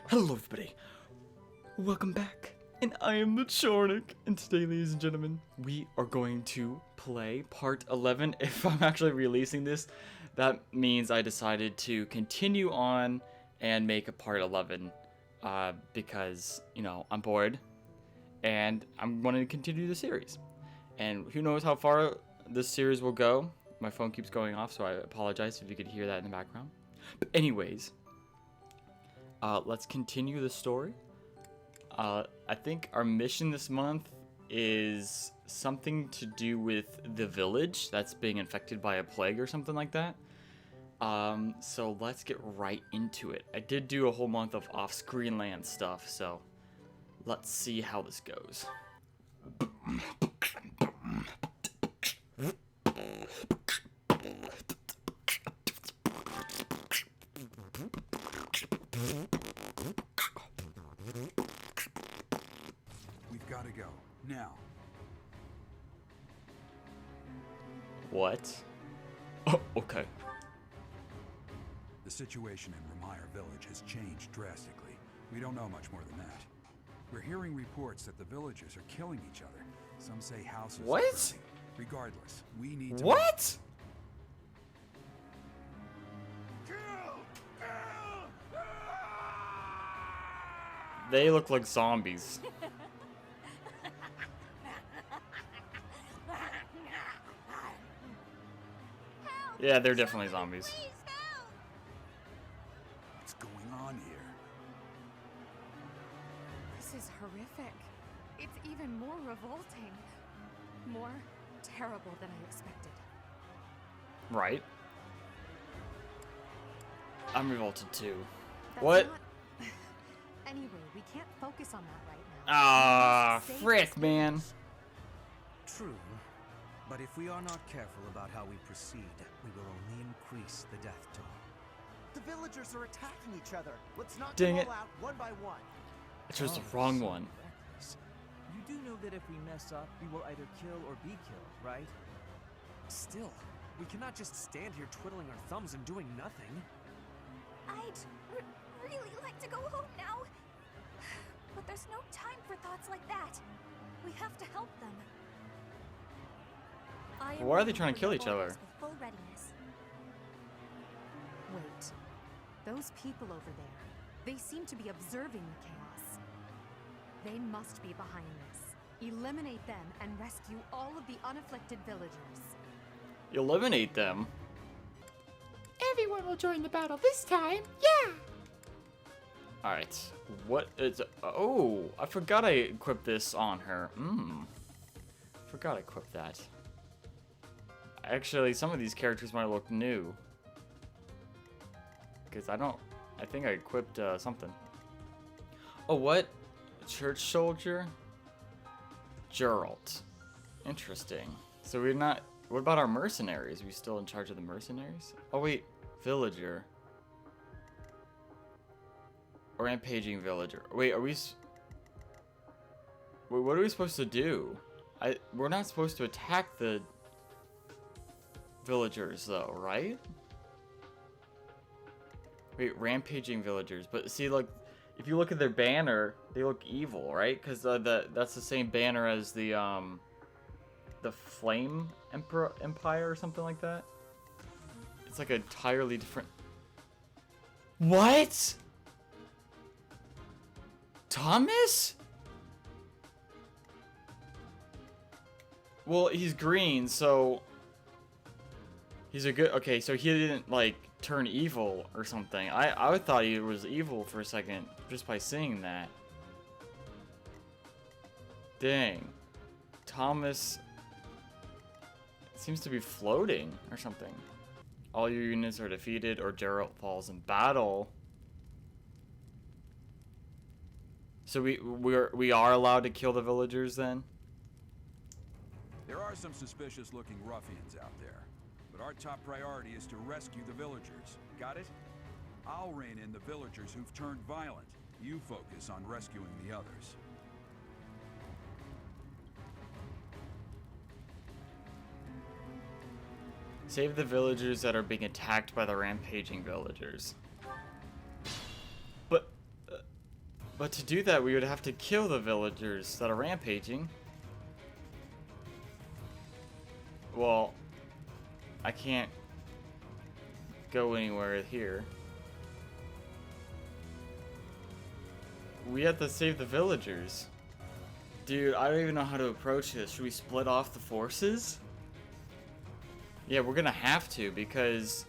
Hello everybody, welcome back, and I am TheChornick, and today, ladies and gentlemen, we are going to play part 11. If I'm actually releasing this, that means I decided to continue on and make a part 11, because, you know, I'm bored, and I'm wanting to continue the series, and who knows how far this series will go. My phone keeps going off, so I apologize if you could hear that in the background. But anyways, let's continue the story. I think our mission this month is something to do with the village that's being infected by a plague or something like that. So let's get right into it. I did do a whole month of off-screen land stuff, so let's see how this goes. We've got to go. Now. What? Oh, okay. The situation in Remire village has changed drastically. We don't know much more than that. We're hearing reports that the villagers are killing each other. Some say houses are What? burning. Regardless, we need to... What? They look like zombies. Yeah, they're definitely zombies. What's going on here? This is horrific. It's even more revolting. More terrible than I expected. Right. I'm revolted too. That's What? not- Anyway, we can't focus on that right now. Ah, Save frick, this man. True, but if we are not careful about how we proceed, we will only increase the death toll. The villagers are attacking each other. Let's knock Dang them it. all out one by one. I chose the wrong one. Reckless. You do know that if we mess up, we will either kill or be killed, right? Still, we cannot just stand here twiddling our thumbs and doing nothing. I'd really like to go home now. But there's no time for thoughts like that. We have to help them. I am Why are they waiting trying to for kill your each other? orders with full readiness. Wait. Those people over there, they seem to be observing the chaos. They must be behind this. Eliminate them and rescue all of the unafflicted villagers. Eliminate them. Everyone will join the battle this time, yeah! Alright, what is... Oh, I forgot I equipped this on her. Forgot I equipped that. Actually, some of these characters might look new. Because I think I equipped something. Oh, what? Church soldier? Geralt. Interesting. So we're not... What about our mercenaries? Are we still in charge of the mercenaries? Oh, wait. Villager. Rampaging villager. Wait, are we... Wait, what are we supposed to do? We're not supposed to attack the villagers, though, right? Wait, rampaging villagers. But see, like, if you look at their banner, they look evil, right? Because that's the same banner as the Flame Empire or something like that. It's like entirely different... What? Thomas? Well, he's green, so... He's a good... Okay, so he didn't, like, turn evil or something. I thought he was evil for a second, just by seeing that. Dang. Thomas... seems to be floating or something. All your units are defeated or Geralt falls in battle. So we are allowed to kill the villagers then? There are some suspicious-looking ruffians out there, but our top priority is to rescue the villagers. Got it? I'll rein in the villagers who've turned violent. You focus on rescuing the others. Save the villagers that are being attacked by the rampaging villagers. But But to do that, we would have to kill the villagers that are rampaging. Well, I can't go anywhere here. We have to save the villagers. Dude, I don't even know how to approach this. Should we split off the forces? Yeah, we're gonna have to, because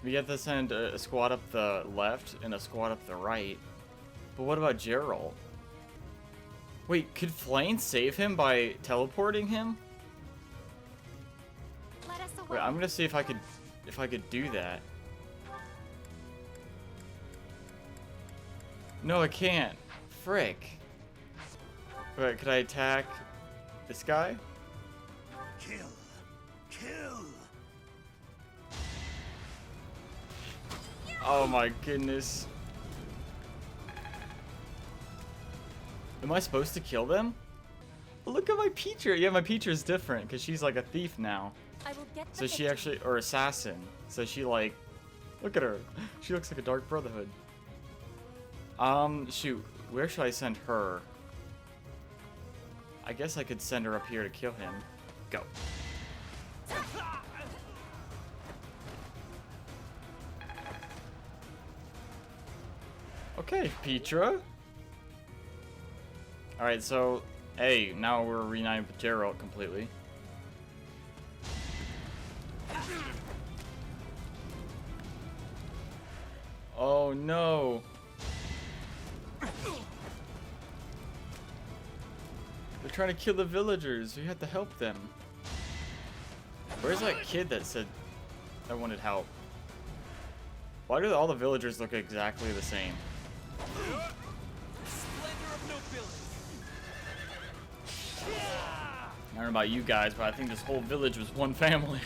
we have to send a squad up the left and a squad up the right. But what about Gerald? Wait, could Flayn save him by teleporting him? Let us away. Wait, I'm gonna see if I could do that. No, I can't. Frick. Wait, could I attack this guy? Kill. Kill. Oh my goodness. Am I supposed to kill them? Look at my Peacher. Yeah, my Peacher is different because she's like a thief now. I will get the So she victim. actually, or assassin. So she like, look at her. She looks like a Dark Brotherhood. Shoot. Where should I send her? I guess I could send her up here to kill him. Go. Okay, Petra. Alright, so, hey, now we're reunited with Geralt completely. Oh no. They're trying to kill the villagers. We have to help them. Where's that kid that said I wanted help? Why do all the villagers look exactly the same? Splendor of nobility. I don't know about you guys, but I think this whole village was one family.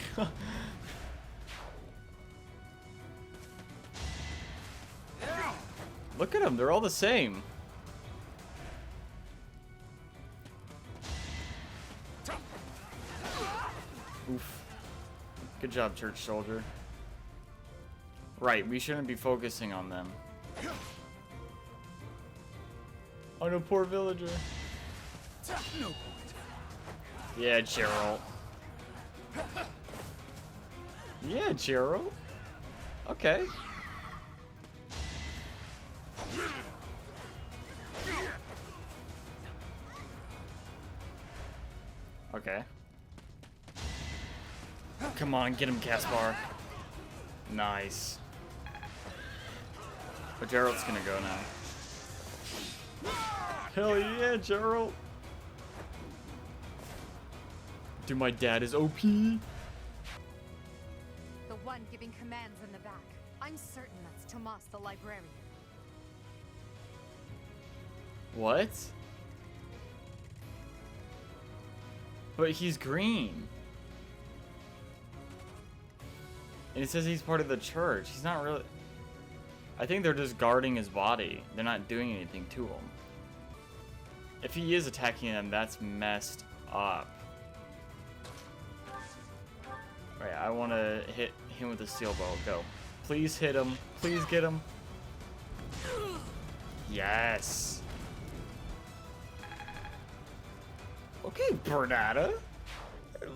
Look at them, they're all the same. Oof. Good job, church soldier. Right, we shouldn't be focusing on them. Oh no, poor villager. No point. Yeah, Geralt. Yeah, Geralt. Okay. Okay. Come on, get him, Caspar. Nice. But Geralt's gonna go now. Hell yeah, Geralt. Dude, my dad is OP. The one giving commands in the back. I'm certain that's Tomas the librarian. What? But he's green. And it says he's part of the church. He's not really... I think they're just guarding his body. They're not doing anything to him. If he is attacking them, that's messed up. Right, I want to hit him with a steel bow. Go. Please hit him. Please get him. Yes. Okay, Bernata.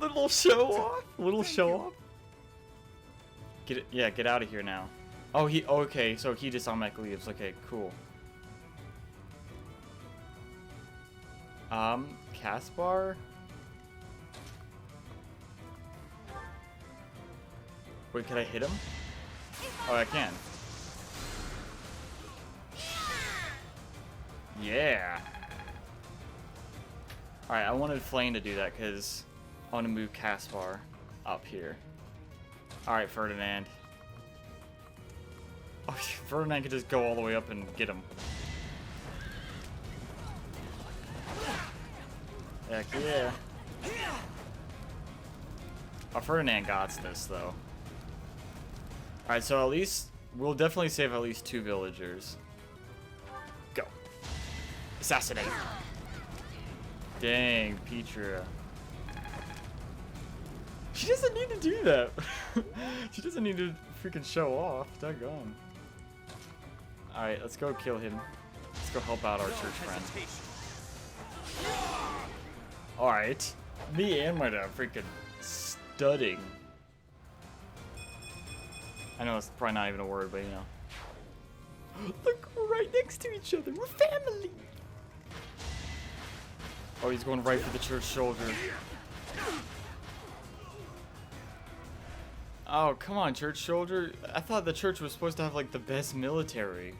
Little show off. Little show off. Get it. Yeah, get out of here now. Oh, he. Okay, so he just automatically leaves. Okay, cool. Caspar. Wait, can I hit him? Oh, I can. Yeah. Alright, I wanted Flayn to do that because I want to move Caspar up here. Alright, Ferdinand. Oh, Ferdinand can just go all the way up and get him. Heck yeah. Oh, Ferdinand got this, though. Alright, so at least... We'll definitely save at least 2 villagers. Go. Assassinate. Dang, Petra. She doesn't need to do that. She doesn't need to freaking show off. Daggone. Alright, let's go kill him. Let's go help out our church friend. Alright. Me and my dad freaking studying. I know it's probably not even a word, but you know. Look, we're right next to each other. We're family. Oh, he's going right for the church shoulder. Oh, come on, church shoulder. I thought the church was supposed to have like the best military.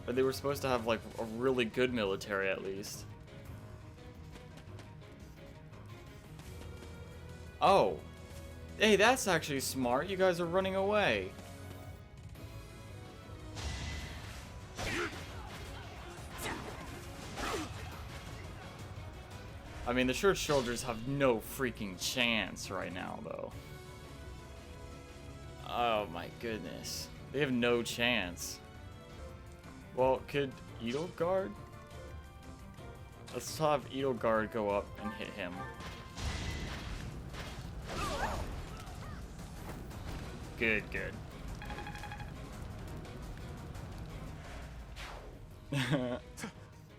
Or they were supposed to have like a really good military at least. Oh. Hey, that's actually smart. You guys are running away. I mean, the church soldiers have no freaking chance right now, though. Oh my goodness. They have no chance. Well, could Edelgard? Let's have Edelgard go up and hit him. Good, good.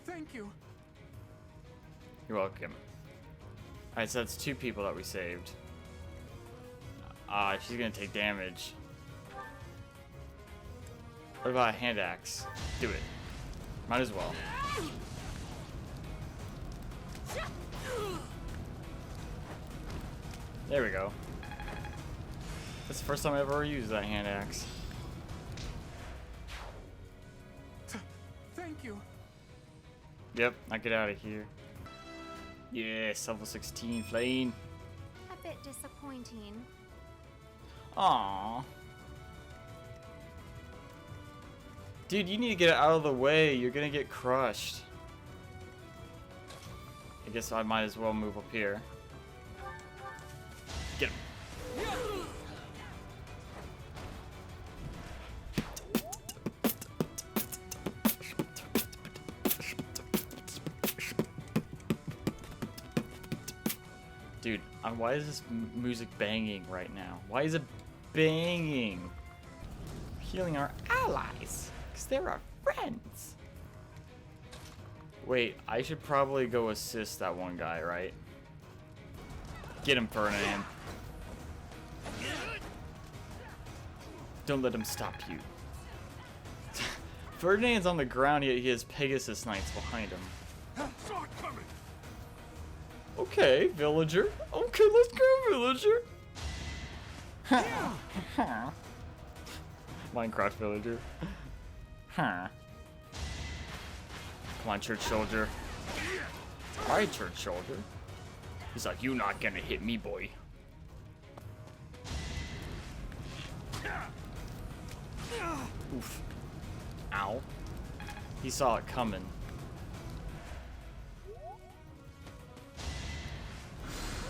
Thank you. You're welcome. Alright, so that's 2 people that we saved. She's gonna take damage. What about a hand axe? Do it. Might as well. There we go. That's the first time I've ever used that hand axe. Thank you. Yep, now get out of here. Yes, level 16 flame. A bit disappointing. Aww. Dude, you need to get out of the way. You're gonna get crushed. I guess I might as well move up here. Get him. Dude, why is this music banging right now? Why is it banging? Healing our allies, because they're our friends. Wait, I should probably go assist that one guy, right? Get him, Ferdinand. Don't let him stop you. Ferdinand's on the ground, yet he has Pegasus Knights behind him. Okay, villager. Okay, let's go, villager. Minecraft villager. Huh. Come on, church soldier. Alright, church soldier. He's like, you not gonna hit me, boy. Oof. Ow. He saw it coming.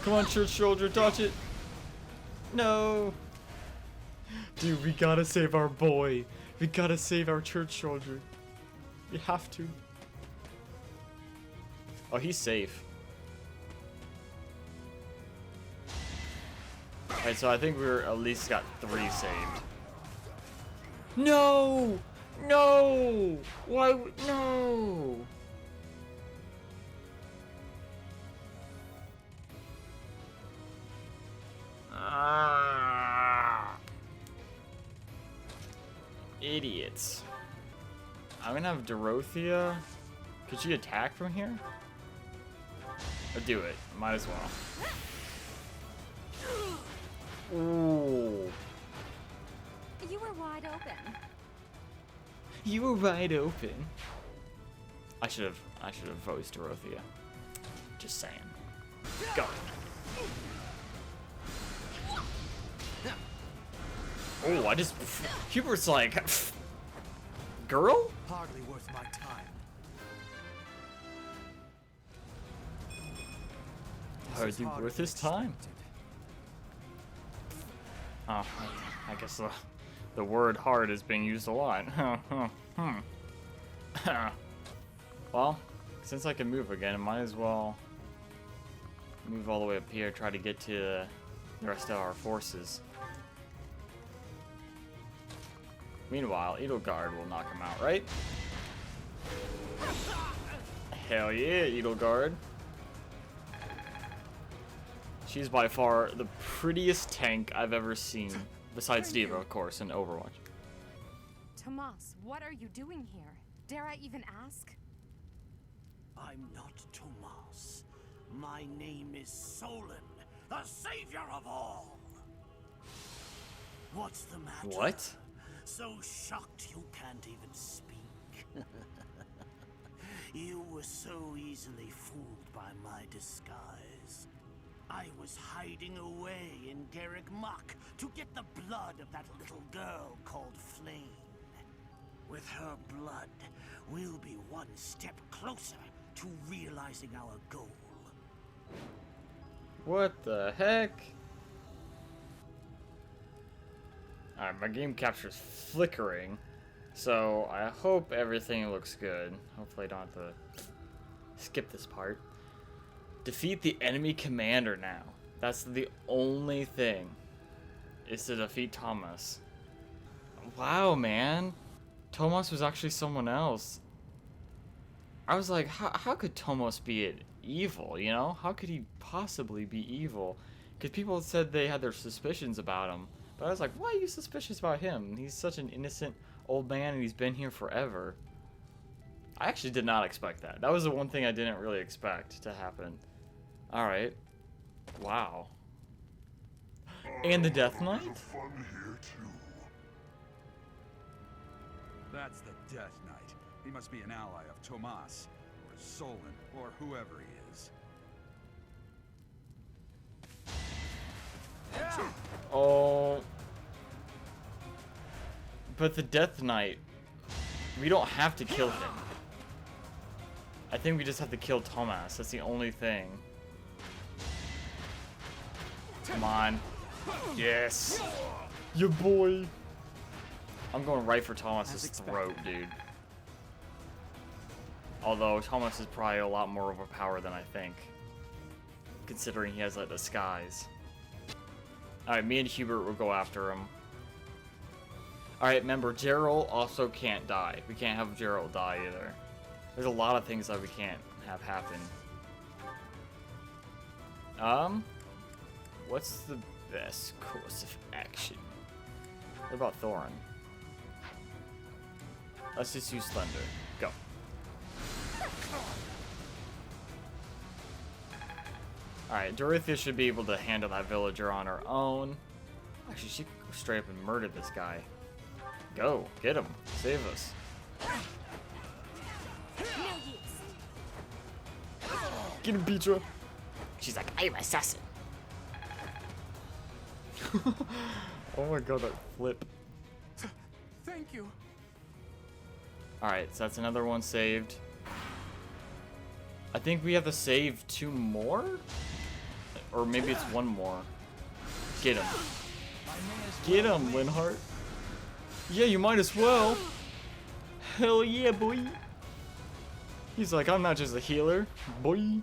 Come on, church soldier, dodge it. No. Dude, we gotta save our boy. We gotta save our church soldier. You have to. Oh, he's safe. Alright, so I think we're at least got 3 saved. No! No! Why? No! Ah! Idiots. I'm gonna have Dorothea. Could she attack from here? Or do it. Might as well. Ooh. You were wide open. You were wide open. I should have voiced Dorothea. Just saying. Go. Oh, I just Hubert's like, girl? Hardly worth my time. Hardly worth his time. Oh, I guess the word hard is being used a lot. Well, since I can move again, I might as well move all the way up here, try to get to the rest of our forces. Meanwhile, Edelgard will knock him out, right? Hell yeah, Edelgard. She's by far the prettiest tank I've ever seen, besides Diva, of course, in Overwatch. Tomas, what are you doing here? Dare I even ask? I'm not Tomas. My name is Solon, the savior of all. What's the matter? What? So shocked you can't even speak. You were so easily fooled by my disguise. I was hiding away in Garrick Mach to get the blood of that little girl called Flame. With her blood, we'll be one step closer to realizing our goal. What the heck? Alright, my game capture's flickering, so I hope everything looks good. Hopefully I don't have to skip this part. Defeat the enemy commander now. That's the only thing, is to defeat Thomas. Wow, man. Thomas was actually someone else. I was like, how could Thomas be evil, you know? How could he possibly be evil? Because people said they had their suspicions about him. But I was like, why are you suspicious about him? He's such an innocent old man and he's been here forever. I actually did not expect that. That was the one thing I didn't really expect to happen. Alright. Wow. And the Death Knight? That's the Death Knight. He must be an ally of Tomas, or Solon, or whoever he is. Oh. But the Death Knight, we don't have to kill him. I think we just have to kill Thomas. That's the only thing. Come on. Yes. Your boy. I'm going right for Thomas's throat, dude. Although Thomas is probably a lot more overpowered than I think, considering he has like disguise. Alright, me and Hubert will go after him. Alright, remember, Gerald also can't die. We can't have Gerald die either. There's a lot of things that we can't have happen. What's the best course of action? What about Thorin? Let's just use Thunder. Go. Alright, Dorothea should be able to handle that villager on her own. Actually, she could go straight up and murder this guy. Go, get him. Save us. Get him, Petra. She's like, I'm assassin. Oh my god, that flip. Thank you. Alright, so that's another one saved. I think we have to save 2 more? Or maybe it's 1 more. Get him. Get him, Linhart. Yeah, you might as well. Hell yeah, boy. He's like, I'm not just a healer, boy.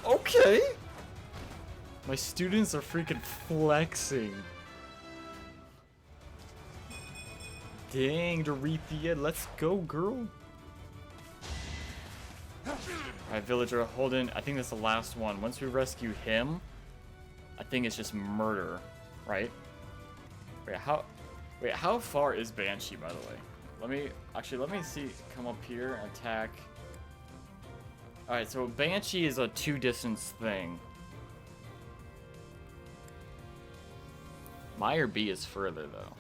Okay. My students are freaking flexing. Dang, Dorothea, let's go, girl. Alright, villager, hold in. I think that's the last one. Once we rescue him, I think it's just murder, right? Wait, how far is Banshee, by the way? Let me see. Come up here and attack. Alright, so Banshee is a 2 distance thing. Meyer B is further, though.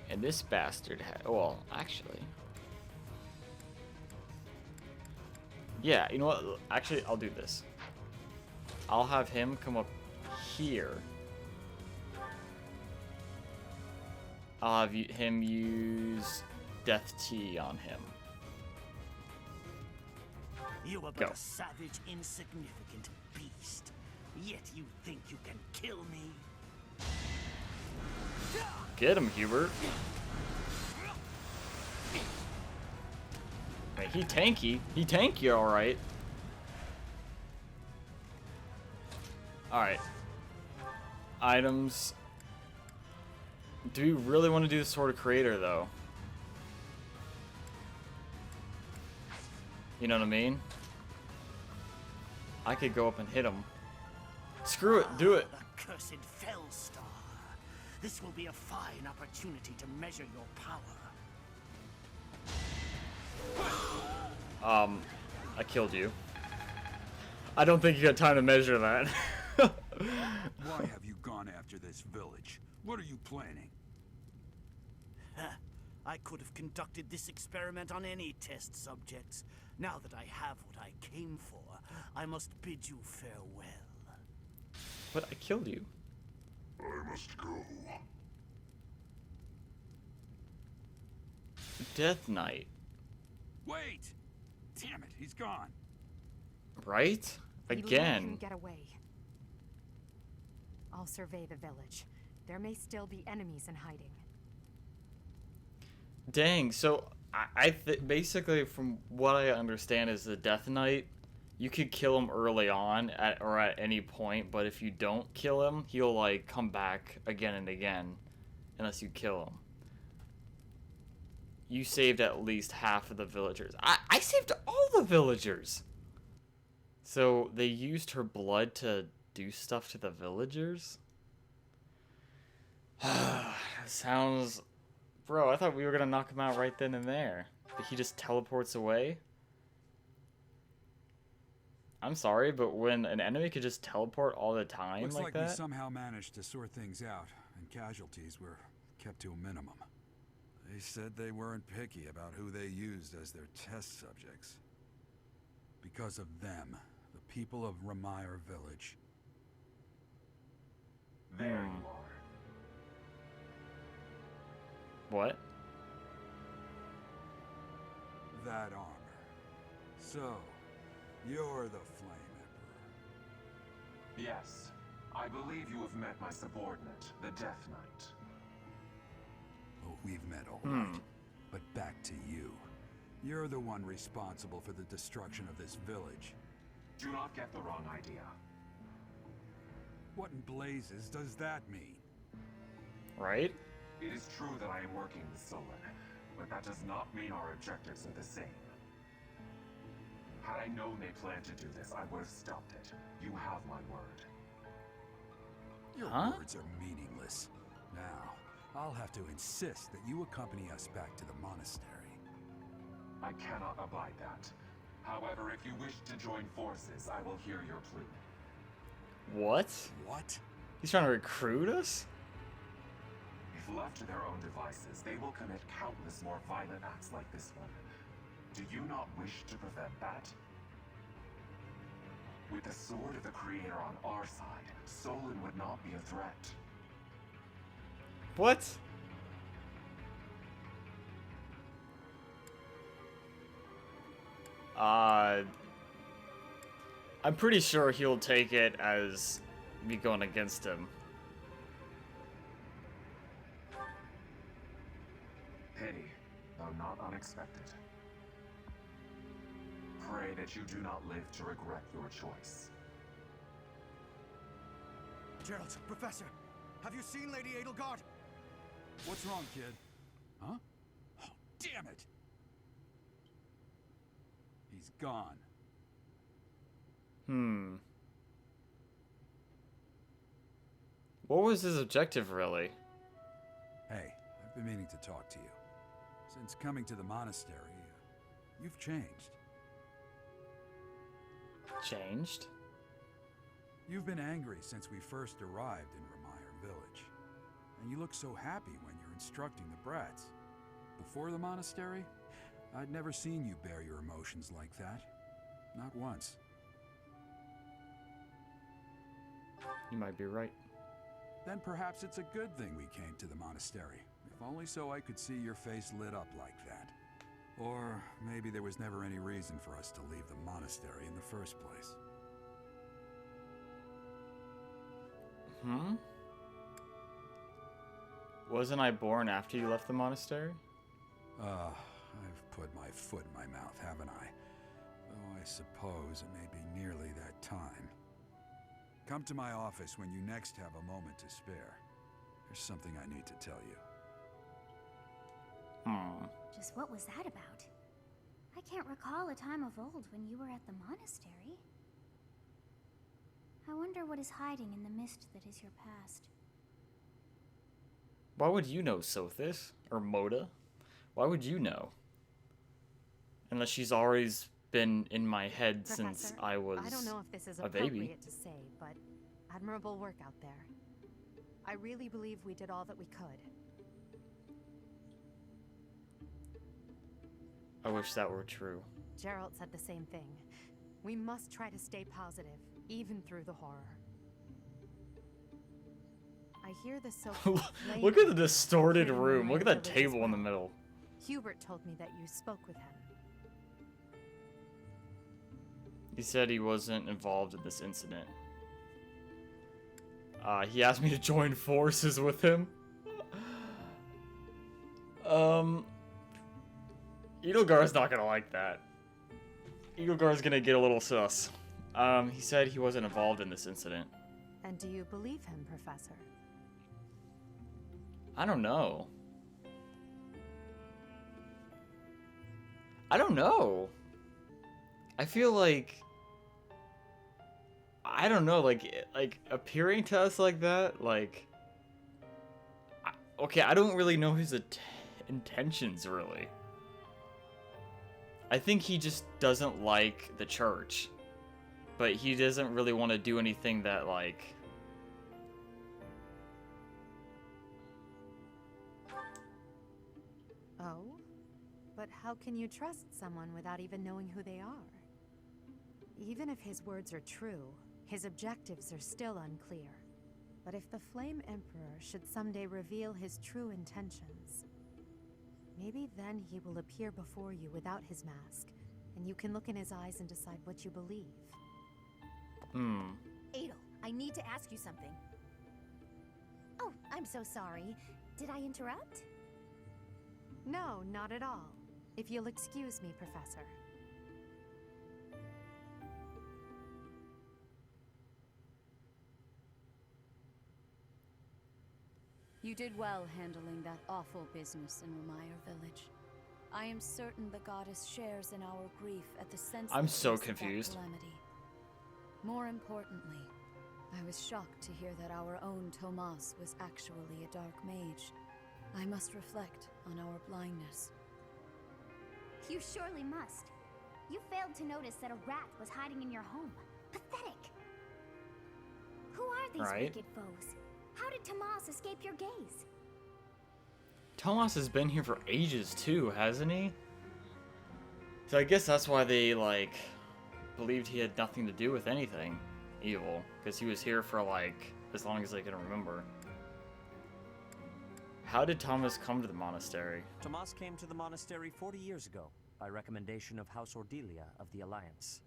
And this bastard well, actually. Yeah, you know what? Actually, I'll do this. I'll have him come up here. I'll have him use Death Tea on him. You are but Go. a savage, insignificant beast. Yet you think you can kill me? Get him, Hubert. Wait, he tanky. He tanky, alright. Alright. items. Do we really want to do the Sword of Creator, though? You know what I mean? I could go up and hit him. Screw it, do it. The cursed Fellstar. This will be a fine opportunity to measure your power. I killed you. I don't think you got time to measure that. Why have you gone after this village? What are you planning? I could have conducted this experiment on any test subjects. Now that I have what I came for, I must bid you farewell. But I killed you. I must go. Death Knight. Wait! Damn it, he's gone. Right? We let Again. him get away. I'll survey the village. There may still be enemies in hiding. Dang, so basically from what I understand is the Death Knight, you could kill him early on or at any point, but if you don't kill him, he'll like come back again and again unless you kill him. You saved at least half of the villagers. I saved all the villagers. So they used her blood to do stuff to the villagers? Sounds... Bro, I thought we were gonna knock him out right then and there. But he just teleports away? I'm sorry, but when an enemy could just teleport all the time Looks like that? we somehow managed to sort things out, and casualties were kept to a minimum. They said they weren't picky about who they used as their test subjects. Because of them, the people of Remire village. There you are. What? That armor. So, you're the Flame Emperor. Yes, I believe you have met my subordinate, the Death Knight. Oh, we've met all right. But back to you. You're the one responsible for the destruction of this village. Do not get the wrong idea. What in blazes does that mean? Right? It is true that I am working with Solon, but that does not mean our objectives are the same. Had I known they planned to do this, I would have stopped it. You have my word. Your words are meaningless. Now, I'll have to insist that you accompany us back to the monastery. I cannot abide that. However, if you wish to join forces, I will hear your plea. What? What? He's trying to recruit us? If left to their own devices, they will commit countless more violent acts like this one. Do you not wish to prevent that? With the sword of the Creator on our side, Solon would not be a threat. What? I'm pretty sure he'll take it as me going against him. Pity, though not unexpected. Pray that you do not live to regret your choice. Gerald, Professor, have you seen Lady Edelgard? What's wrong, kid? Huh? Oh, damn it! He's gone. What was his objective, really? Hey, I've been meaning to talk to you. Since coming to the monastery, you've changed. Changed? You've been angry since we first arrived in Remire village. And you look so happy when you're instructing the brats. Before the monastery, I'd never seen you bear your emotions like that. Not once. You might be right. Then perhaps it's a good thing we came to the monastery. If only so I could see your face lit up like that. Or maybe there was never any reason for us to leave the monastery in the first place. Wasn't I born after you left the monastery? I've put my foot in my mouth, haven't I? Though I suppose it may be nearly that time. Come to my office when you next have a moment to spare. There's something I need to tell you. Just what was that about? I can't recall a time of old when you were at the monastery. I wonder what is hiding in the mist that is your past. Why would you know, Sothis? Or Moda? Why would you know? Unless she's always been in my head since I was I don't know if this is a baby. appropriate to say, but admirable work out there. I really believe we did all that we could. I wish that were true. Gerald said the same thing. We must try to stay positive, even through the horror. I hear the so-called Look at the distorted flame room. Look at that village as table in the well. middle. Hubert told me that you spoke with him. He said he wasn't involved in this incident. He asked me to join forces with him. Edelgar's not gonna like that. Edelgar's gonna get a little sus. He said he wasn't involved in this incident. And do you believe him, Professor? I don't know. I don't know. I feel like... I don't know, like appearing to us like that, like... Okay, I don't really know his intentions, really. I think he just doesn't like the church. But he doesn't really want to do anything that, like... Oh? But how can you trust someone without even knowing who they are? Even if his words are true, his objectives are still unclear. But if the Flame Emperor should someday reveal his true intentions, maybe then he will appear before you without his mask, and you can look in his eyes and decide what you believe. Adel, I need to ask you something. Oh, I'm so sorry. Did I interrupt? No, not at all. If you'll excuse me, Professor. You did well handling that awful business in Remire village. I am certain the goddess shares in our grief at the sense I'm so of that confused. calamity. More importantly, I was shocked to hear that our own Tomas was actually a dark mage. I must reflect on our blindness. You surely must. You failed to notice that a rat was hiding in your home. Pathetic. Who are these Right. wicked foes? How did Tomas escape your gaze? Tomas has been here for ages too, hasn't he? So I guess that's why they, like, believed he had nothing to do with anything evil. Because he was here for, like, as long as they can remember. How did Thomas come to the monastery? Tomas came to the monastery 40 years ago, by recommendation of House Ordelia of the Alliance.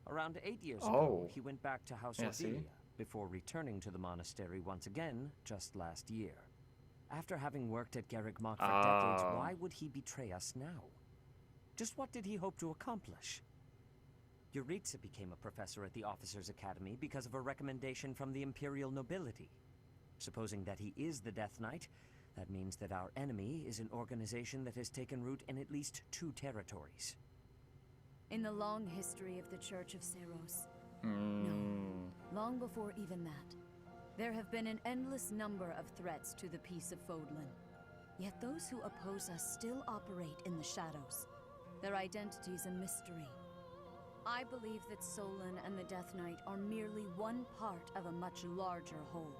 Around 8 years ago, he went back to House Ordelia, before returning to the monastery once again, just last year. After having worked at Garrick Mach for decades, why would he betray us now? Just what did he hope to accomplish? Yuritsa became a professor at the Officers' Academy because of a recommendation from the Imperial nobility. Supposing that he is the Death Knight, that means that our enemy is an organization that has taken root in at least 2 territories. In the long history of the Church of Seros, no, long before even that, there have been an endless number of threats to the peace of Fodlan. Yet those who oppose us still operate in the shadows. Their identity's a mystery. I believe that Solon and the Death Knight are merely one part of a much larger whole.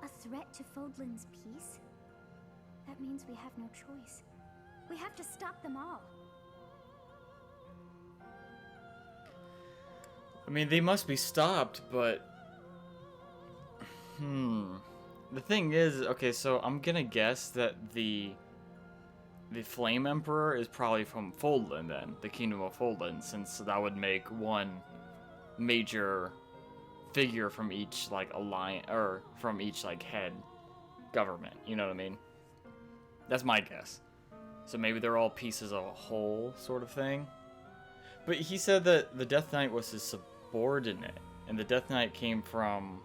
A threat to Fodlan's peace? That means we have no choice. We have to stop them all. I mean, they must be stopped, but... The thing is, okay, so I'm gonna guess that the Flame Emperor is probably from Fodlan then, the Kingdom of Fodlan, since that would make one major figure from each, like, alliance, or from each, like, head government, you know what I mean? That's my guess. So maybe they're all pieces of a whole sort of thing. But he said that the Death Knight was his subordinate and the Death Knight came from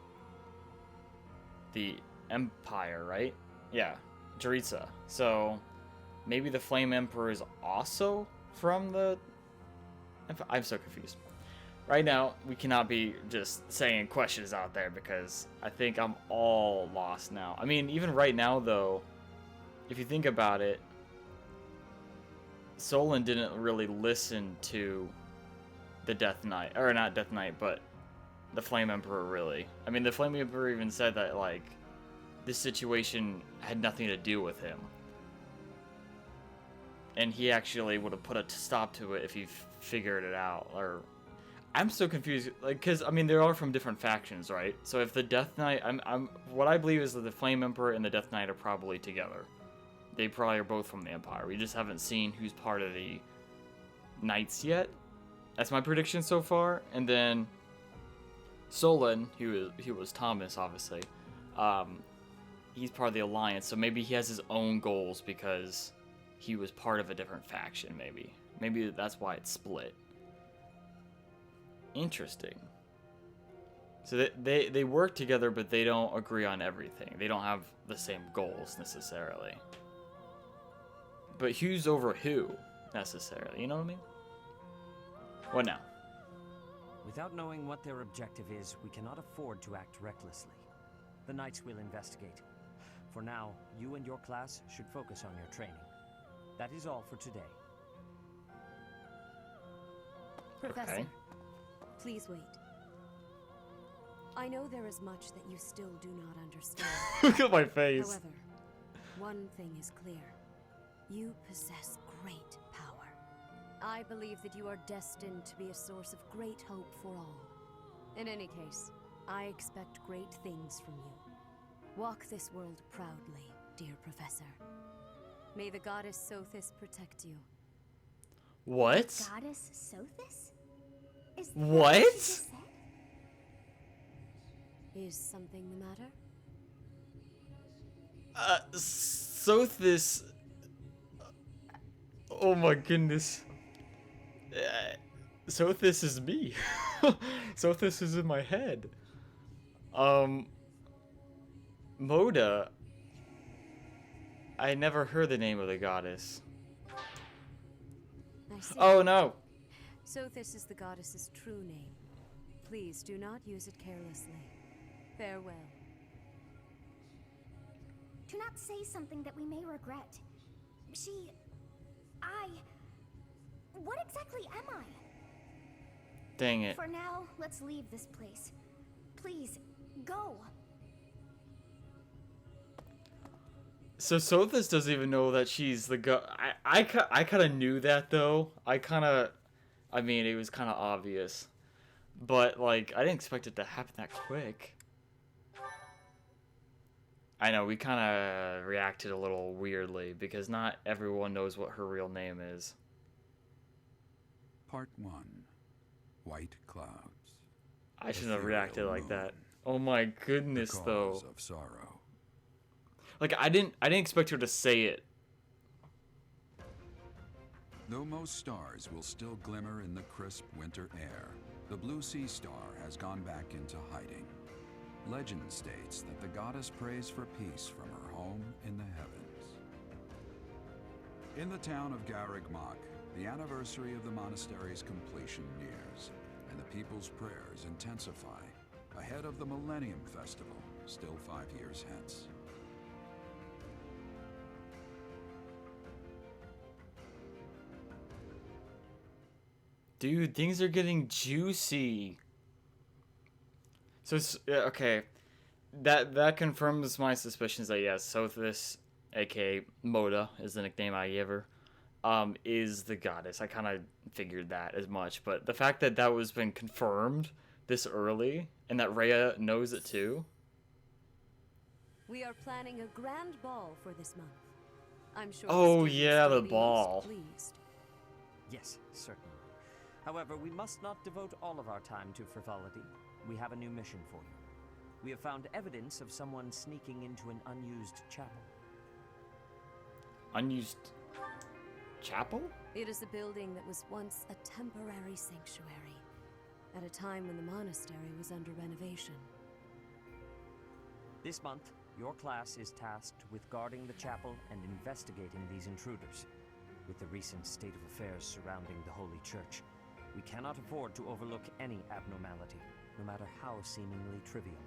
the Empire, right? Yeah, Jariza. So maybe the Flame Emperor is also from the... I'm so confused. Right now, we cannot be just saying questions out there because I think I'm all lost now. I mean, even right now, though, if you think about it, Solon didn't really listen to the Death Knight, or not Death Knight, but the Flame Emperor, really. I mean, the Flame Emperor even said that, like, this situation had nothing to do with him. And he actually would have put a stop to it if he figured it out, or... I'm so confused, like, because, I mean, they are from different factions, right? So if the Death Knight, what I believe is that the Flame Emperor and the Death Knight are probably together. They probably are both from the Empire. We just haven't seen who's part of the Knights yet. That's my prediction so far. And then Solon, he was Thomas, obviously. He's part of the Alliance, so maybe he has his own goals because he was part of a different faction, maybe. Maybe that's why it's split. Interesting. So they work together, but they don't agree on everything. They don't have the same goals, necessarily. But who's over who, necessarily? You know what I mean? What now? Without knowing what their objective is, we cannot afford to act recklessly. The Knights will investigate. For now, you and your class should focus on your training. That is all for today. Professor. Okay. Please wait. I know there is much that you still do not understand. Look at my face. However, one thing is clear. You possess great power. I believe that you are destined to be a source of great hope for all. In any case, I expect great things from you. Walk this world proudly, dear Professor. May the goddess Sothis protect you. What? Goddess Sothis? Is that What? you just said? Is something the matter? Sothis... Oh my goodness. Sothis is me. Sothis is in my head. Moda... I never heard the name of the goddess. I see. Oh no! Sothis is the goddess's true name. Please do not use it carelessly. Farewell. Do not say something that we may regret. What exactly am I? Dang it. For now, let's leave this place. Please, go. So Sothis doesn't even know that she's the I kind of knew that, though. I mean, it was kind of obvious. But, like, I didn't expect it to happen that quick. I know, we kind of reacted a little weirdly, because not everyone knows what her real name is. Part 1. White Clouds. I shouldn't have reacted like that. Oh my goodness, The though. cause of sorrow. Like, I didn't expect her to say it. Though most stars will still glimmer in the crisp winter air, the blue sea star has gone back into hiding. Legend states that the goddess prays for peace from her home in the heavens. In the town of Garreg-Mach, the anniversary of the monastery's completion nears, and the people's prayers intensify ahead of the Millennium Festival, still 5 years hence. Dude, things are getting juicy. So, okay. That confirms my suspicions that, yes, Sothis, aka Moda, is the nickname I gave her, is the goddess. I kind of figured that as much. But the fact that that was been confirmed this early, and that Rhea knows it too. We are planning a grand ball for this month. I'm sure. Oh, the students yeah, will the be ball. most pleased. Yes, certainly. However, we must not devote all of our time to frivolity. We have a new mission for you. We have found evidence of someone sneaking into an unused chapel. Unused chapel? It is a building that was once a temporary sanctuary. at a time when the monastery was under renovation. This month, your class is tasked with guarding the chapel and investigating these intruders. With the recent state of affairs surrounding the Holy Church, we cannot afford to overlook any abnormality, no matter how seemingly trivial.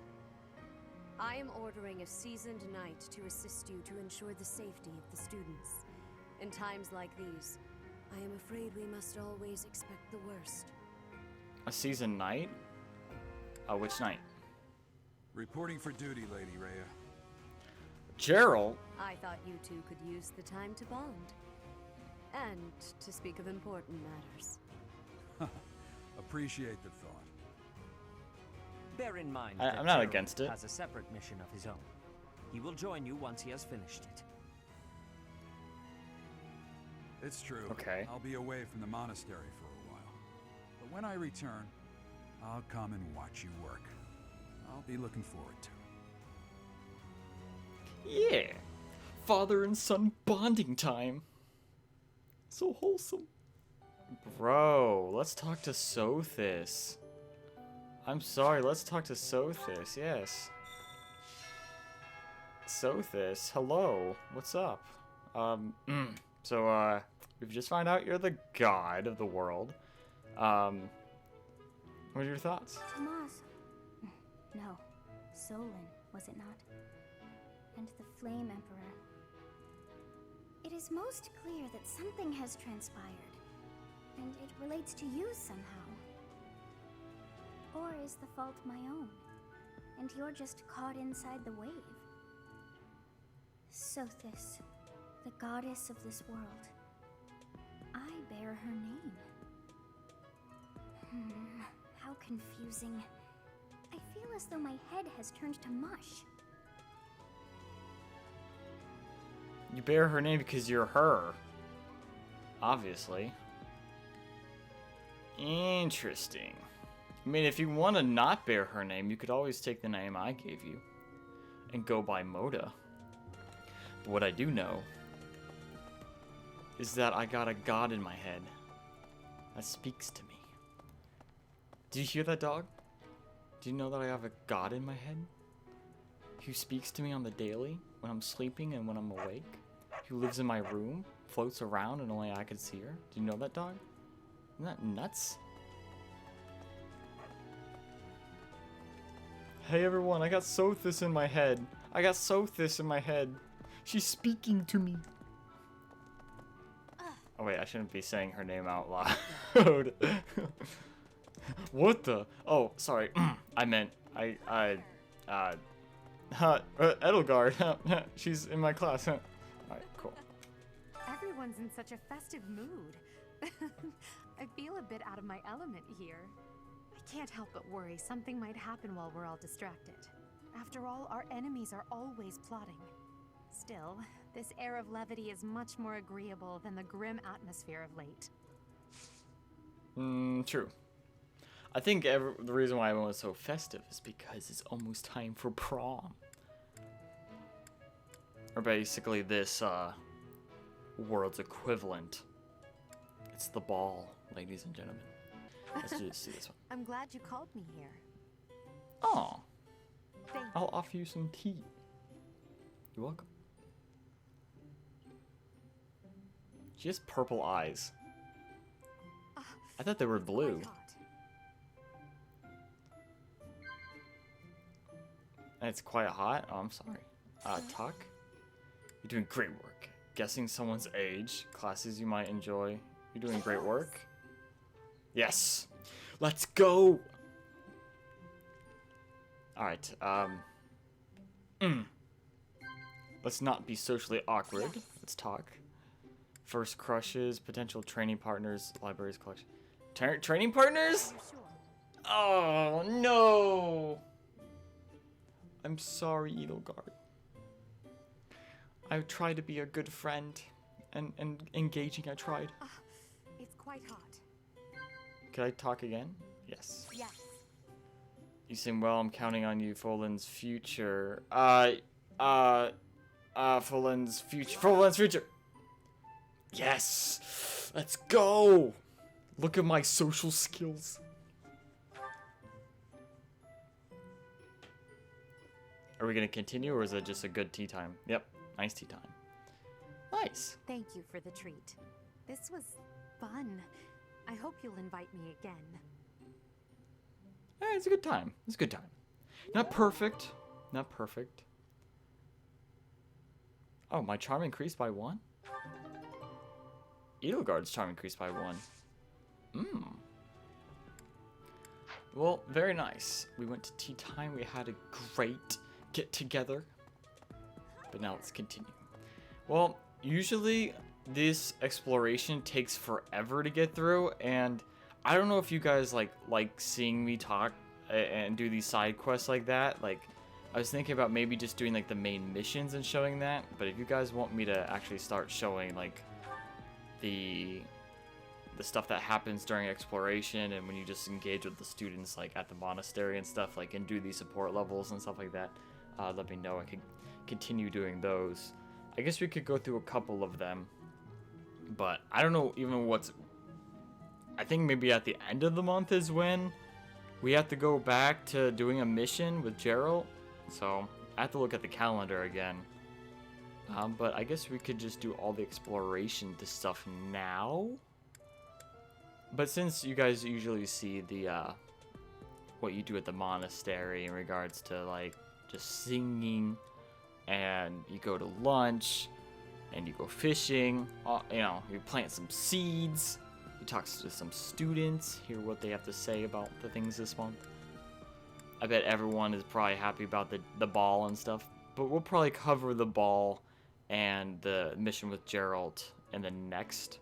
I am ordering a seasoned knight to assist you to ensure the safety of the students. In times like these, I am afraid we must always expect the worst. A seasoned knight? Which knight? Reporting for duty, Lady Rhea. Gerald? I thought you two could use the time to bond. And to speak of important matters. Appreciate the thought. Bear in mind I'm not against it. Has a separate mission of his own. He will join you once he has finished it. It's true. Okay. I'll be away from the monastery for a while. But when I return, I'll come and watch you work. I'll be looking forward to it. Yeah. Father and son bonding time. So wholesome. Bro, let's talk to Sothis. I'm sorry, let's talk to Sothis, yes. Sothis, hello. What's up? So, we've just found out you're the god of the world. What are your thoughts? Tomas. No. Solon, was it not? And the Flame Emperor. It is most clear that something has transpired, and it relates to you somehow. Or is the fault my own, and you're just caught inside the wave? Sothis, the goddess of this world. I bear her name. How confusing. I feel as though my head has turned to mush. You bear her name because you're her. Obviously. Interesting. I mean, if you want to not bear her name, you could always take the name I gave you and go by Moda. But what I do know is that I got a god in my head that speaks to me. Do you hear that, dog? Do you know that I have a god in my head who speaks to me on the daily when I'm sleeping and when I'm awake? Who lives in my room, floats around, and only I can see her? Do you know that, dog? Isn't that nuts? Hey everyone, I got Sothis in my head. I got Sothis in my head. She's speaking to me. Oh wait, I shouldn't be saying her name out loud. What the? Oh, sorry. I meant, Edelgard. She's in my class. Alright, cool. Everyone's in such a festive mood. I feel a bit out of my element here. I can't help but worry something might happen while we're all distracted. After all, our enemies are always plotting. Still, this air of levity is much more agreeable than the grim atmosphere of late. True. I think the reason why everyone's so festive is because it's almost time for prom. Or basically this, world's equivalent. It's the ball, ladies and gentlemen. Let's just see this one. I'm glad you called me here. Oh, Thank I'll offer you some tea. You're welcome. She has purple eyes. I thought they were blue. And it's quite hot? Oh, I'm sorry. Talk? You're doing great work. Guessing someone's age, classes you might enjoy. You're doing great work. Yes! Let's go! Alright, let's not be socially awkward. Let's talk. First crushes, potential training partners, libraries collection. Training partners? Oh, no! I'm sorry, Edelgard. I tried to be a good friend and engaging. I tried. It's quite hot. Could I talk again? Yes. Yes. You seem well. I'm counting on you, Folan's future. Folan's future. Yes. Let's go. Look at my social skills. Are we gonna continue, or is it just a good tea time? Yep, nice tea time. Nice. Thank you for the treat. This was fun. I hope you'll invite me again. It's a good time. It's a good time. Not perfect. Not perfect. Oh, my charm increased by 1? Edelgard's charm increased by 1. Well, very nice. We went to tea time. We had a great get together. But now let's continue. Well, usually this exploration takes forever to get through, and I don't know if you guys like seeing me talk and do these side quests like that. Like, I was thinking about maybe just doing like the main missions and showing that, but if you guys want me to actually start showing like the stuff that happens during exploration and when you just engage with the students like at the monastery and stuff, like, and do these support levels and stuff like that, let me know. I could continue doing those. I guess we could go through a couple of them, but I don't know even what's... I think maybe at the end of the month is when we have to go back to doing a mission with Gerald. So I have to look at the calendar again. But I guess we could just do all the exploration stuff now. But since you guys usually see the what you do at the monastery in regards to like just singing, and you go to lunch, and you go fishing, you know, you plant some seeds, you talk to some students, hear what they have to say about the things this month. I bet everyone is probably happy about the ball and stuff, but we'll probably cover the ball and the mission with Gerald in the next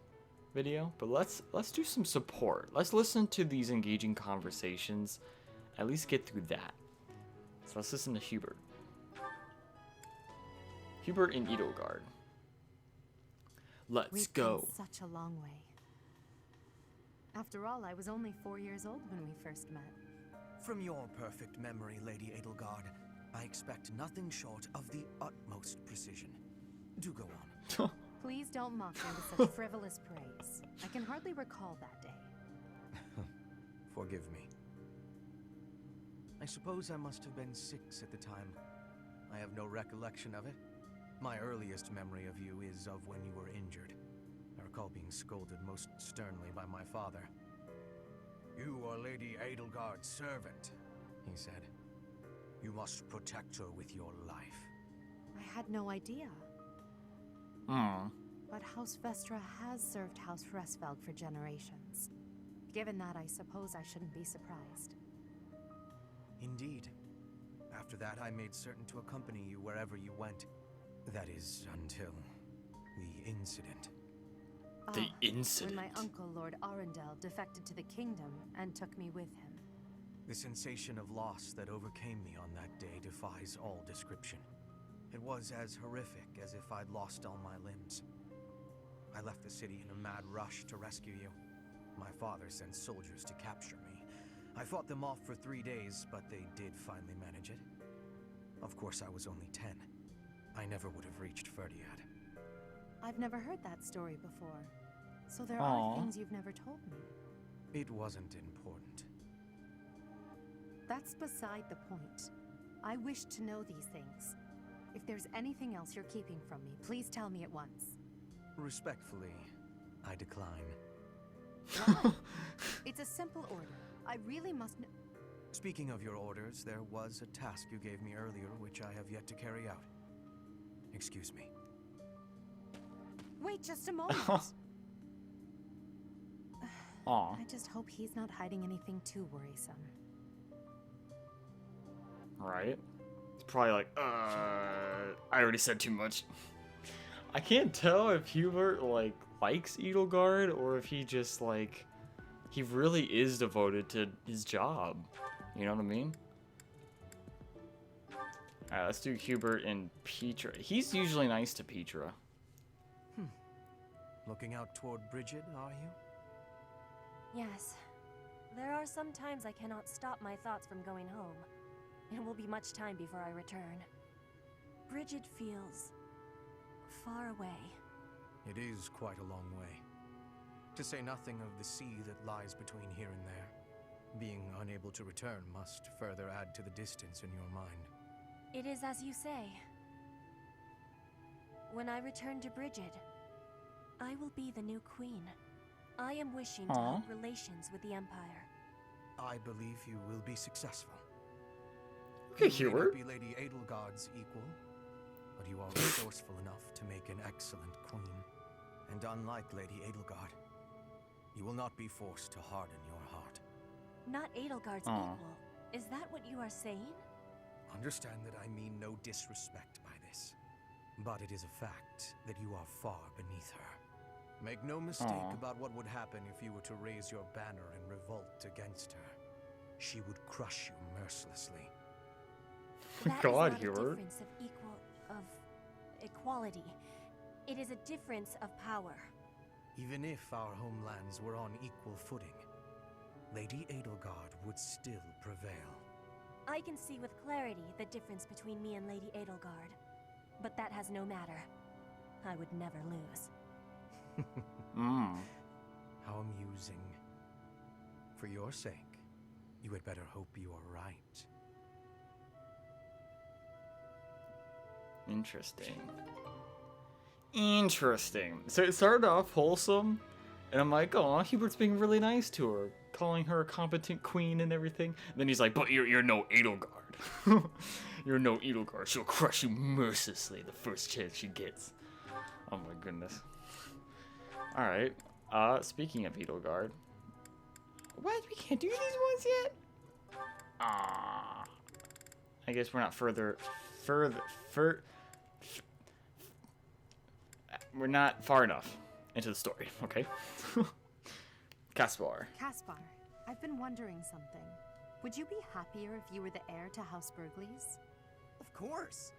video. But let's do some support. Let's listen to these engaging conversations, at least get through that. So let's listen to Hubert. Hubert in Edelgard. Let's go. We've come such a long way. After all, I was only 4 years old when we first met. From your perfect memory, Lady Edelgard, I expect nothing short of the utmost precision. Do go on. Please don't mock me with such frivolous praise. I can hardly recall that day. Forgive me. I suppose I must have been 6 at the time. I have no recollection of it. My earliest memory of you is of when you were injured. I recall being scolded most sternly by my father. You are Lady Edelgard's servant, he said. You must protect her with your life. I had no idea. But House Vestra has served House Resfeld for generations. Given that, I suppose I shouldn't be surprised. Indeed. After that, I made certain to accompany you wherever you went. That is, until the incident. The incident? When my uncle, Lord Arundel, defected to the kingdom and took me with him. The sensation of loss that overcame me on that day defies all description. It was as horrific as if I'd lost all my limbs. I left the city in a mad rush to rescue you. My father sent soldiers to capture me. I fought them off for 3 days, but they did finally manage it. Of course, I was only 10. I never would have reached Ferdiad. I've never heard that story before. So there are things you've never told me. It wasn't important. That's beside the point. I wish to know these things. If there's anything else you're keeping from me, please tell me at once. Respectfully, I decline. Why? It's a simple order. I really must know. Speaking of your orders, there was a task you gave me earlier which I have yet to carry out. Excuse me. Wait just a moment. I just hope he's not hiding anything too worrisome. Right? It's probably like, I already said too much. I can't tell if Hubert, like, likes Edelgard or if he just, like, he really is devoted to his job. You know what I mean? Alright, let's do Hubert and Petra. He's usually nice to Petra. Looking out toward Bridget, are you? Yes. There are some times I cannot stop my thoughts from going home. It will be much time before I return. Bridget feels far away. It is quite a long way. To say nothing of the sea that lies between here and there. Being unable to return must further add to the distance in your mind. It is as you say. When I return to Brigid, I will be the new queen. I am wishing to help relations with the Empire. I believe you will be successful. Okay, you may Hubert. not be Lady Edelgard's equal, but you are resourceful enough to make an excellent queen. And unlike Lady Edelgard, you will not be forced to harden your heart. Not Edelgard's equal. Is that what you are saying? Understand that I mean no disrespect by this, but it is a fact that you are far beneath her. Make no mistake about what would happen if you were to raise your banner in revolt against her. She would crush you mercilessly. That God, is not Hubert. a difference of equality. It is a difference of power. Even if our homelands were on equal footing, Lady Edelgard would still prevail. I can see with clarity the difference between me and Lady Edelgard. But that has no matter. I would never lose. How amusing. For your sake, you had better hope you are right. Interesting. Interesting. So it started off wholesome, and I'm like, oh, Hubert's being really nice to her, calling her a competent queen and everything. And then he's like, but you're no Edelgard. You're no Edelgard. She'll crush you mercilessly the first chance she gets. Oh my goodness. Alright. Speaking of Edelgard. What? We can't do these ones yet? Ah. I guess we're not we're not far enough into the story, okay? Caspar. Caspar, I've been wondering something. Would you be happier if you were the heir to House Burgleys? Of course.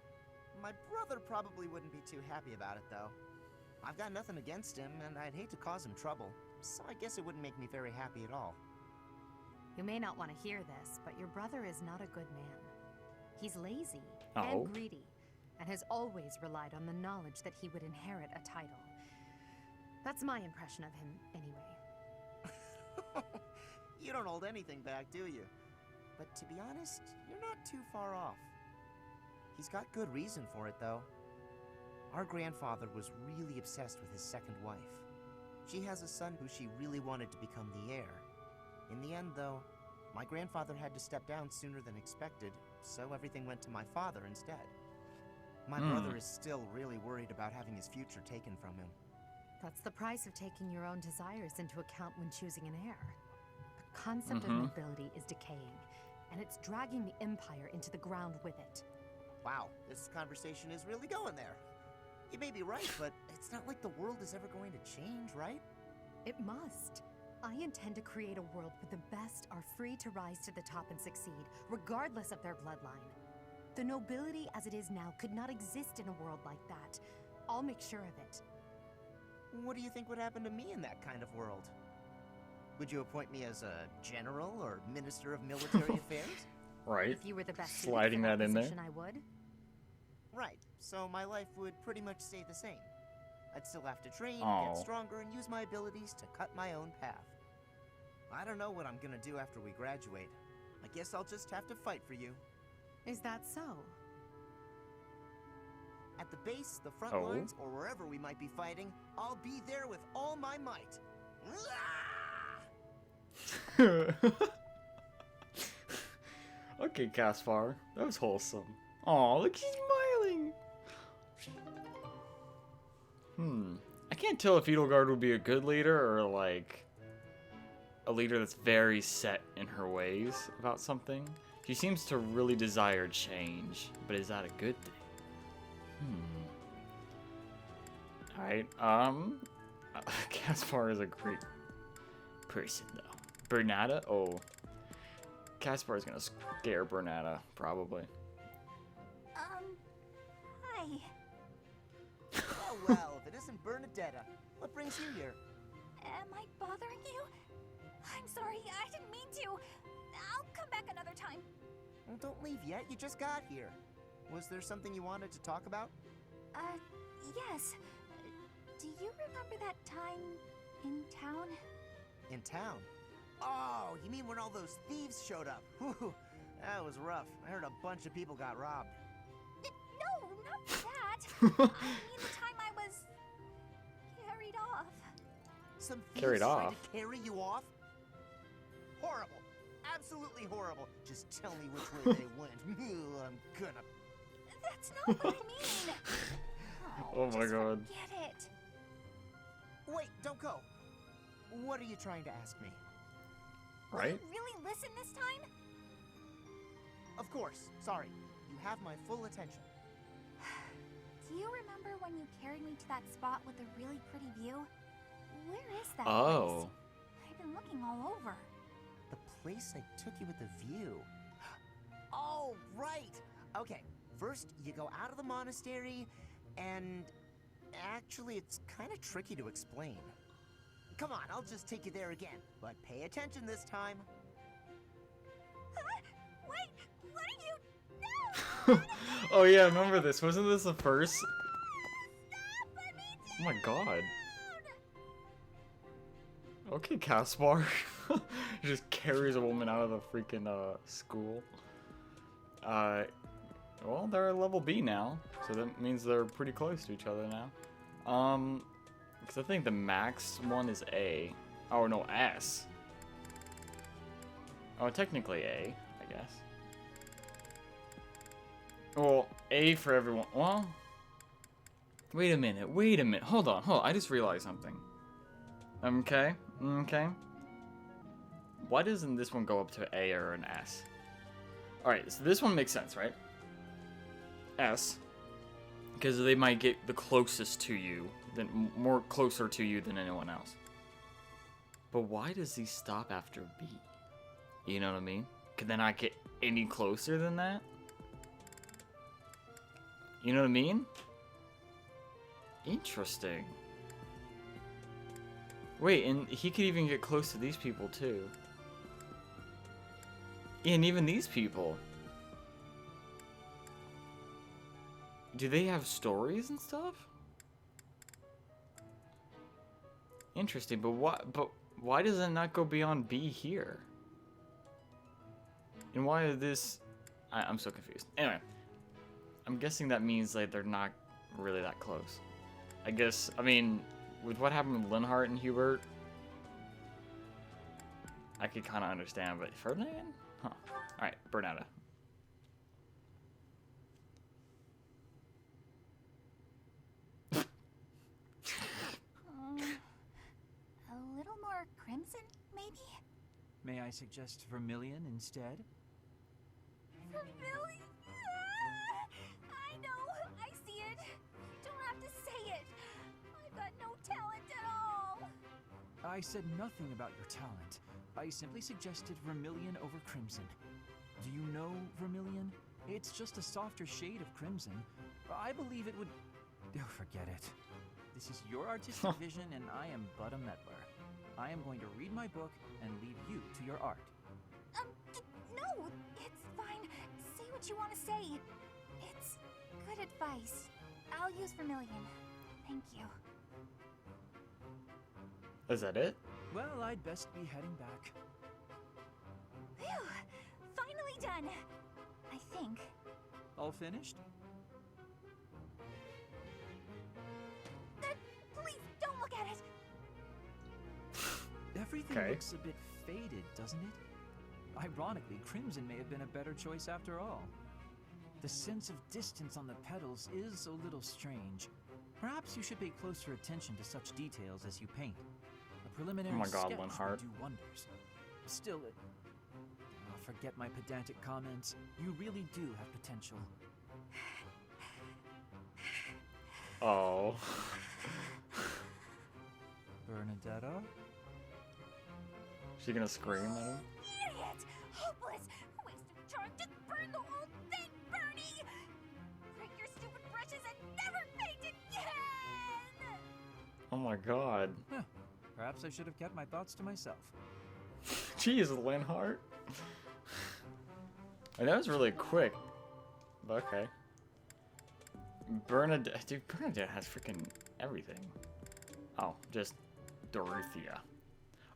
My brother probably wouldn't be too happy about it, though. I've got nothing against him, and I'd hate to cause him trouble, so I guess it wouldn't make me very happy at all. You may not want to hear this, but your brother is not a good man. He's lazy and greedy, and has always relied on the knowledge that he would inherit a title. That's my impression of him, anyway. You don't hold anything back, do you? But to be honest, you're not too far off. He's got good reason for it, though. Our grandfather was really obsessed with his second wife. She has a son who she really wanted to become the heir. In the end, though, my grandfather had to step down sooner than expected, so everything went to my father instead. My brother is still really worried about having his future taken from him. That's the price of taking your own desires into account when choosing an heir. The concept of nobility is decaying, and it's dragging the Empire into the ground with it. Wow, this conversation is really going there. You may be right, but it's not like the world is ever going to change, right? It must. I intend to create a world where the best are free to rise to the top and succeed, regardless of their bloodline. The nobility as it is now could not exist in a world like that. I'll make sure of it. What do you think would happen to me in that kind of world? Would you appoint me as a general or minister of military affairs? Right. If you were the best sliding that in there. I would. Right. So my life would pretty much stay the same. I'd still have to train, get stronger, and use my abilities to cut my own path. I don't know what I'm gonna do after we graduate. I guess I'll just have to fight for you. Is that so? At the base, the front lines, or wherever we might be fighting, I'll be there with all my might. Okay, Caspar. That was wholesome. Aw, look, he's smiling. I can't tell if Edelgard would be a good leader or, like, a leader that's very set in her ways about something. She seems to really desire change, but is that a good thing? Alright, Caspar is a great person, though. Bernata? Oh. Caspar is gonna scare Bernata, probably. Hi. Oh, well, if it isn't Bernadetta, what brings you here? Am I bothering you? I'm sorry, I didn't mean to. I'll come back another time. Well, don't leave yet, you just got here. Was there something you wanted to talk about? Yes. Do you remember that time in town? In town? Oh, you mean when all those thieves showed up? Whew, that was rough. I heard a bunch of people got robbed. not that. I mean the time I was carried off. Some thieves Carried tried off? to carry you off? Horrible. Absolutely horrible. Just tell me which way they went. I'm gonna... That's not what I mean. Oh my god. Get it. Wait, don't go. What are you trying to ask me? Will Right? you really listen this time? Of course. Sorry. You have my full attention. Do you remember when you carried me to that spot with the really pretty view? Where is that Oh. place? I've been looking all over. The place I took you with the view. Oh, right. Okay. First, you go out of the monastery, and actually, it's kind of tricky to explain. Come on, I'll just take you there again, but pay attention this time. Wait, what are you? No! Oh yeah, I remember this. Wasn't this the first? Oh my god. Okay, Caspar. He just carries a woman out of the freaking school. Well, they're at level B now, so that means they're pretty close to each other now. Because I think the max one is A. Oh no, S. Oh, technically A, I guess. Well, A for everyone. Well, wait a minute. Hold on. I just realized something. Okay. Why doesn't this one go up to A or an S? Alright, so this one makes sense, right? S. Because they might get the closest to you, more closer to you than anyone else. But why does he stop after B? You know what I mean? Could they not get any closer than that? You know what I mean? Interesting. Wait, and he could even get close to these people too. And even these people. Do they have stories and stuff? Interesting, but why does it not go beyond B here? And why is this... I'm so confused. Anyway, I'm guessing that means like they're not really that close. I guess, I mean, with what happened with Linhart and Hubert, I could kind of understand, but Ferdinand? Huh. Alright, Bernetta. A little more crimson, maybe? May I suggest vermilion instead? Vermilion? I know, I see it. You don't have to say it. I've got no talent at all. I said nothing about your talent. I simply suggested vermilion over crimson. Do you know vermilion? It's just a softer shade of crimson. I believe it would... Oh, forget it. This is your artistic vision and I am but a meddler. I am going to read my book and leave you to your art. No, it's fine. Say what you want to say. It's good advice. I'll use vermilion. Thank you. Is that it? Well, I'd best be heading back. Phew! Finally done! I think. All finished? Please, don't look at it! Everything Okay. looks a bit faded, doesn't it? Ironically, crimson may have been a better choice after all. The sense of distance on the petals is a little strange. Perhaps you should pay closer attention to such details as you paint. A preliminary Oh my God, sketch will Linhart. do wonders. Still, forget my pedantic comments. You really do have potential. Oh. Bernadetta? She gonna scream at him? Idiot! Hopeless! Waste of time! Just burn the whole thing, Bernie! Break your stupid brushes and never paint again! Oh my god. Huh. Perhaps I should have kept my thoughts to myself. Jeez, Linhart. And that was really quick. But okay. Bernadette. Dude, Bernadette has freaking everything. Oh, just Dorothea.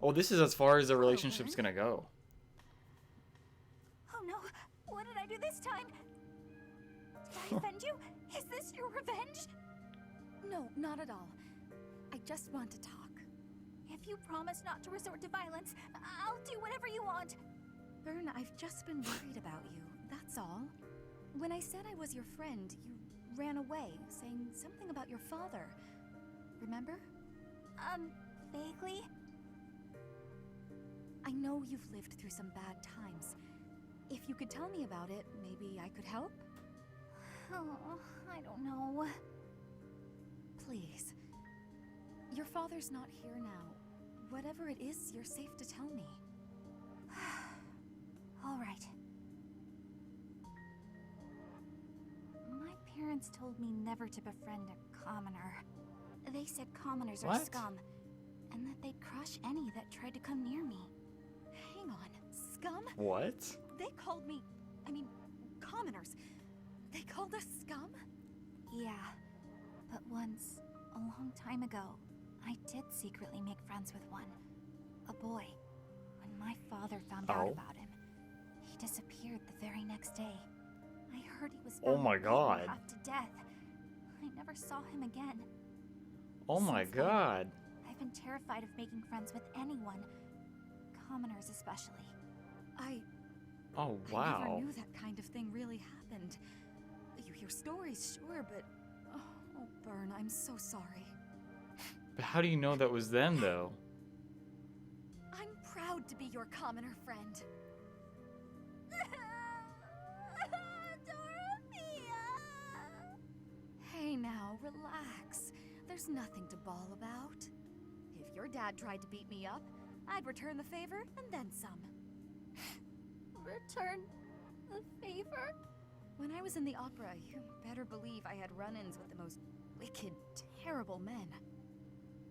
Oh, this is as far as the relationship's gonna go. Oh no! What did I do this time? Did I offend you? Is your revenge? No, not at all. I just want to talk. If you promise not to resort to violence, I'll do whatever you want. Bern, I've just been worried about you, that's all. When I said I was your friend, you ran away, saying something about your father. Remember? Vaguely? I know you've lived through some bad times. If you could tell me about it, maybe I could help? Oh, I don't know. Please. Your father's not here now. Whatever it is, you're safe to tell me. All right. My parents told me never to befriend a commoner. They said commoners are scum, and that they'd crush any that tried to come near me. Hang on, scum? What? They called me, commoners. They called us scum? Yeah, but once, a long time ago, I did secretly make friends with one. A boy. When my father found out about him, he disappeared the very next day. I heard he was found beaten half to death. I never saw him again. Oh my god. I've been terrified of making friends with anyone. Commoners especially. Oh, wow. I never knew that kind of thing really happened. You hear stories, sure, but... Oh, Bern, I'm so sorry. But how do you know that was them, though? I'm proud to be your commoner friend. Dorothea! Hey now, relax. There's nothing to bawl about. If your dad tried to beat me up, I'd return the favor and then some. Return the favor? When I was in the opera, you better believe I had run-ins with the most wicked, terrible men.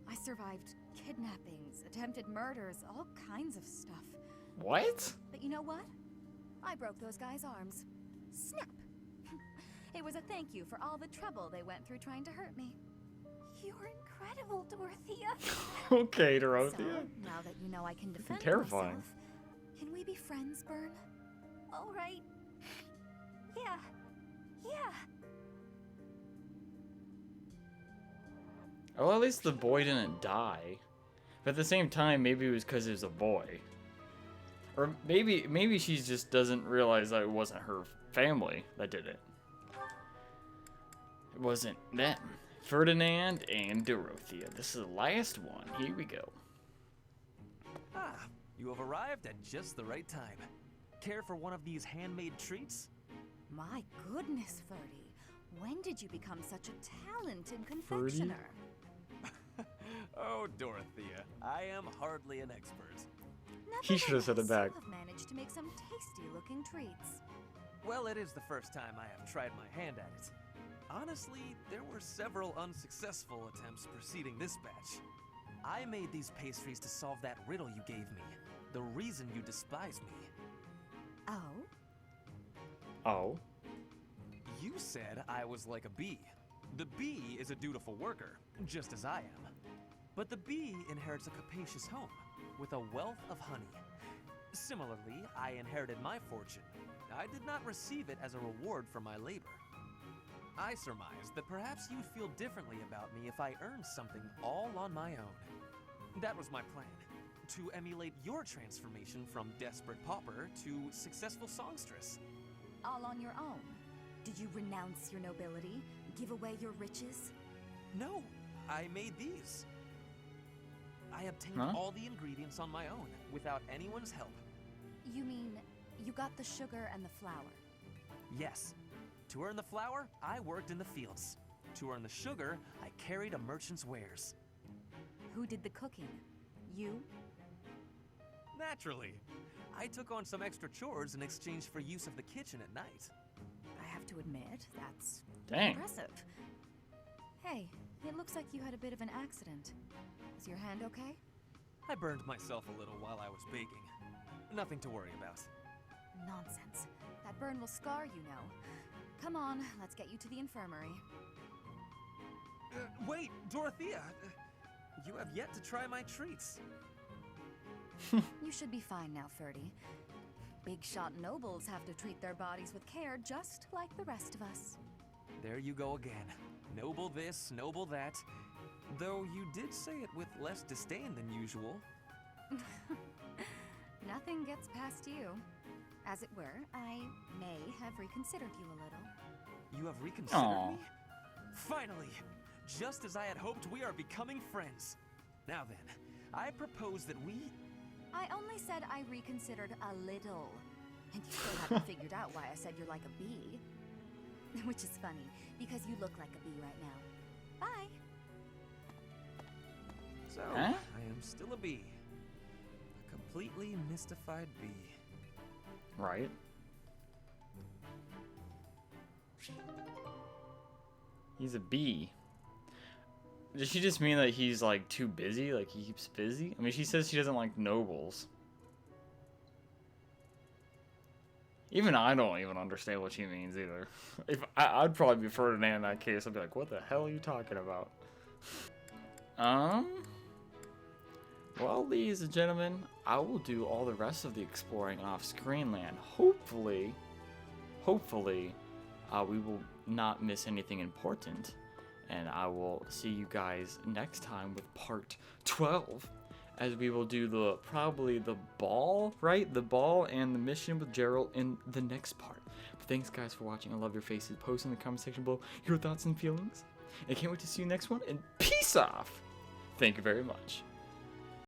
I survived kidnappings, attempted murders, all kinds of stuff. What? But you know what? I broke those guys' arms. Snap! It was a thank you for all the trouble they went through trying to hurt me. You're incredible, Dorothea. Okay, Dorothea. So, now that you know I can defend terrifying. myself, can we be friends, Bern? All right. Yeah. Well, at least the boy didn't die. But at the same time, maybe it was because it was a boy. Or maybe she just doesn't realize that it wasn't her family that did it. It wasn't them. Ferdinand and Dorothea. This is the last one. Here we go. Ah, you have arrived at just the right time. Care for one of these handmade treats? My goodness, Ferdy. When did you become such a talented confectioner? Oh, Dorothea, I am hardly an expert. He should have said it back. You have managed to make some tasty-looking treats. Well, it is the first time I have tried my hand at it. Honestly, there were several unsuccessful attempts preceding this batch. I made these pastries to solve that riddle you gave me. The reason you despise me. Oh? Oh? You said I was like a bee. The bee is a dutiful worker, just as I am. But the bee inherits a capacious home, with a wealth of honey. Similarly, I inherited my fortune. I did not receive it as a reward for my labor. I surmised that perhaps you'd feel differently about me if I earned something all on my own. That was my plan, to emulate your transformation from desperate pauper to successful songstress. All on your own? Did you renounce your nobility? Give away your riches? No, I made these. I obtained all the ingredients on my own, without anyone's help. You mean, you got the sugar and the flour? Yes. To earn the flour, I worked in the fields. To earn the sugar, I carried a merchant's wares. Who did the cooking? You? Naturally. I took on some extra chores in exchange for use of the kitchen at night. I have to admit, that's Dang. impressive. Hey, it looks like you had a bit of an accident. Is your hand okay? I burned myself a little while I was baking. Nothing to worry about. Nonsense. That burn will scar you now. Come on, let's get you to the infirmary. Wait, Dorothea! You have yet to try my treats. You should be fine now, Ferdy. Big shot nobles have to treat their bodies with care just like the rest of us. There you go again. Noble this, noble that. Though you did say it with less disdain than usual. Nothing gets past you. As it were, I may have reconsidered you a little. You have reconsidered Aww. me? Finally! Just as I had hoped, we are becoming friends. Now then, I propose that we... I only said I reconsidered a little. And you still haven't figured out why I said you're like a bee. Which is funny, because you look like a bee right now. Bye! So, Huh? I am still a bee. A completely mystified bee. Right. He's a bee. Does she just mean that he's like too busy? Like he keeps busy? I mean, she says she doesn't like nobles. Even I don't even understand what she means either. If I'd probably be Ferdinand in that case. I'd be like, what the hell are you talking about? Well, ladies and gentlemen, I will do all the rest of the exploring off screen land. Hopefully, we will not miss anything important. And I will see you guys next time with part 12. As we will do probably the ball, right? The ball and the mission with Gerald in the next part. But thanks guys for watching. I love your faces. Post in the comment section below your thoughts and feelings. And I can't wait to see you next one. And peace off. Thank you very much.